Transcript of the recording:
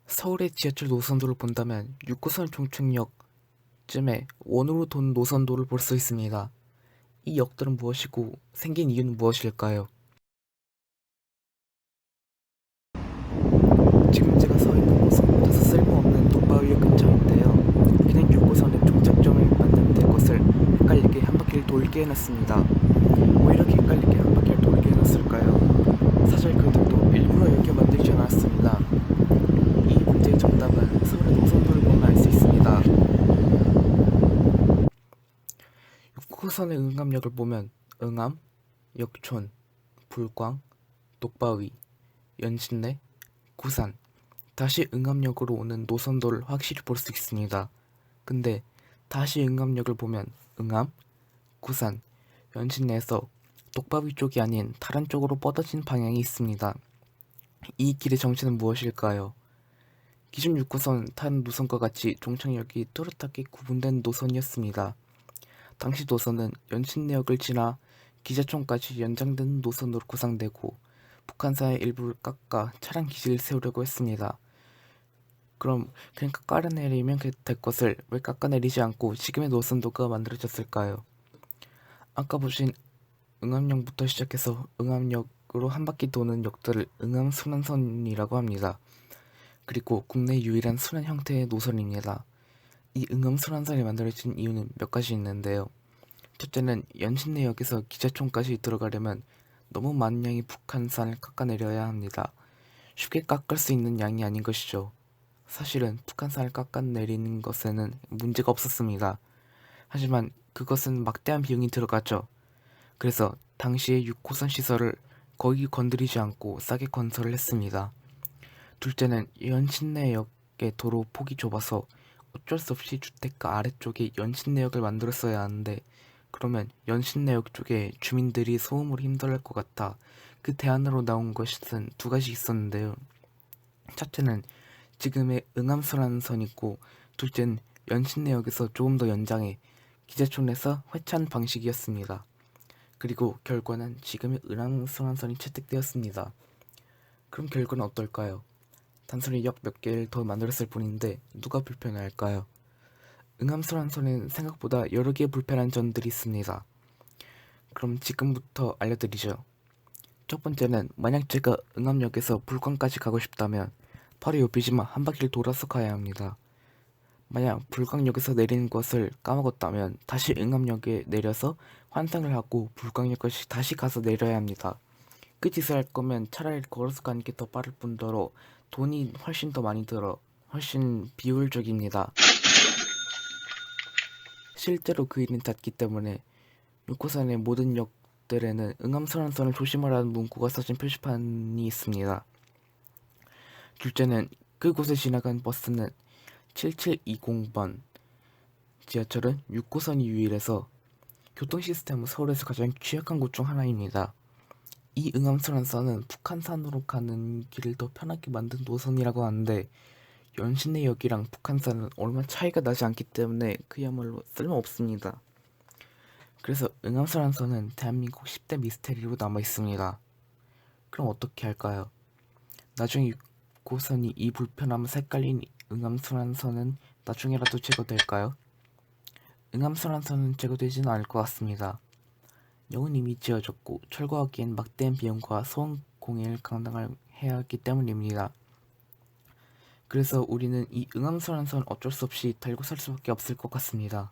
서울의 지하철 노선도를 본다면 6호선 종착역쯤에 원으로 도는 노선도를 볼 수 있습니다. 이 역들은 무엇이고 생긴 이유는 무엇일까요? 지금 제가 서 있는 곳은 다소 쓸모없는 독바위역 근처인데요. 그냥 6호선의 종착점을 만드는 것을 헷갈리게 한 바퀴를 돌게 해놨습니다. 왜 이렇게 헷갈리게 한 바퀴를 돌게 해놨을까요? 사실 그들도 일부러 이렇게 만들지 않았습니다. 이 문제의 정답은 서울의 노선도를 보면 알 수 있습니다. 6호선의 응암역을 보면 응암, 역촌, 불광, 독바위, 연신내, 구산, 다시 응암역으로 오는 노선도를 확실히 볼 수 있습니다. 근데 다시 응암역을 보면 응암, 구산, 연신내에서 독바위 쪽이 아닌 다른 쪽으로 뻗어진 방향이 있습니다. 이 길의 정체는 무엇일까요? 기존 6호선 탄 노선과 같이 종착역이 뚜렷하게 구분된 노선이었습니다. 당시 노선은 연신내역을 지나 기자촌까지 연장되는 노선으로 구상되고 북한사의 일부를 깎아 차량 기지를 세우려고 했습니다. 그럼 그냥 깎아내리면 될 것을 왜 깎아내리지 않고 지금의 노선도가 만들어졌을까요? 아까 보신 응암역부터 시작해서 응암역으로 한 바퀴 도는 역들을 응암순환선이라고 합니다. 그리고 국내 유일한 순환 형태의 노선입니다. 이 응암순환선이 만들어진 이유는 몇 가지 있는데요. 첫째는 연신내역에서 기자촌까지 들어가려면 너무 많은 양의 북한산을 깎아내려야 합니다. 쉽게 깎을 수 있는 양이 아닌 것이죠. 사실은 북한산을 깎아내리는 것에는 문제가 없었습니다. 하지만 그것은 막대한 비용이 들어갔죠. 그래서 당시의 6호선 시설을 거의 건드리지 않고 싸게 건설을 했습니다. 둘째는 연신내역의 도로 폭이 좁아서 어쩔 수 없이 주택가 아래쪽에 연신내역을 만들었어야 하는데 그러면 연신내역 쪽에 주민들이 소음으로 힘들어할 것 같아 그 대안으로 나온 것은 두 가지 있었는데요. 첫째는 지금의 응암순환선이고 둘째는 연신내역에서 조금 더 연장해 기자촌에서 회찬 방식이었습니다. 그리고 결과는 지금의 응암순환선이 채택되었습니다. 그럼 결과는 어떨까요? 단순히 역 몇 개를 더 만들었을 뿐인데 누가 불편해할까요? 응암순환선에는 생각보다 여러 개의 불편한 점들이 있습니다. 그럼 지금부터 알려드리죠. 첫 번째는 만약 제가 응암역에서 불광까지 가고 싶다면 바로 옆이지만 한 바퀴를 돌아서 가야 합니다. 만약 불광역에서 내리는 것을 까먹었다면 다시 응암역에 내려서 환승을 하고 불광역까지 다시 가서 내려야 합니다. 그 짓을 할 거면 차라리 걸어서 가는 게 더 빠를 뿐더러 돈이 훨씬 더 많이 들어 훨씬 비효율적입니다. 실제로 그 일은 잦기 때문에 6호선의 모든 역들에는 응암순환선을 조심하라는 문구가 써진 표지판이 있습니다. 둘째는 그곳에 지나간 버스는 7720번, 지하철은 6호선이 유일해서 교통 시스템은 서울에서 가장 취약한 곳 중 하나입니다. 이 응암순환선은 북한산으로 가는 길을 더 편하게 만든 노선이라고 하는데 연신내역이랑 북한산은 얼마 차이가 나지 않기 때문에 그야말로 쓸모없습니다. 그래서 응암순환선은 대한민국 10대 미스테리로 남아있습니다. 그럼 어떻게 할까요? 나중에 6호선이 이 불편함을 헷갈린 응암순환선은 나중에라도 제거될까요? 응암순환선은 제거되지는 않을 것 같습니다. 역은 이미 지어졌고 철거하기엔 막대한 비용과 소음 공해를 감당해야 하기 때문입니다. 그래서 우리는 이 응암순환선 어쩔 수 없이 달고 살 수밖에 없을 것 같습니다.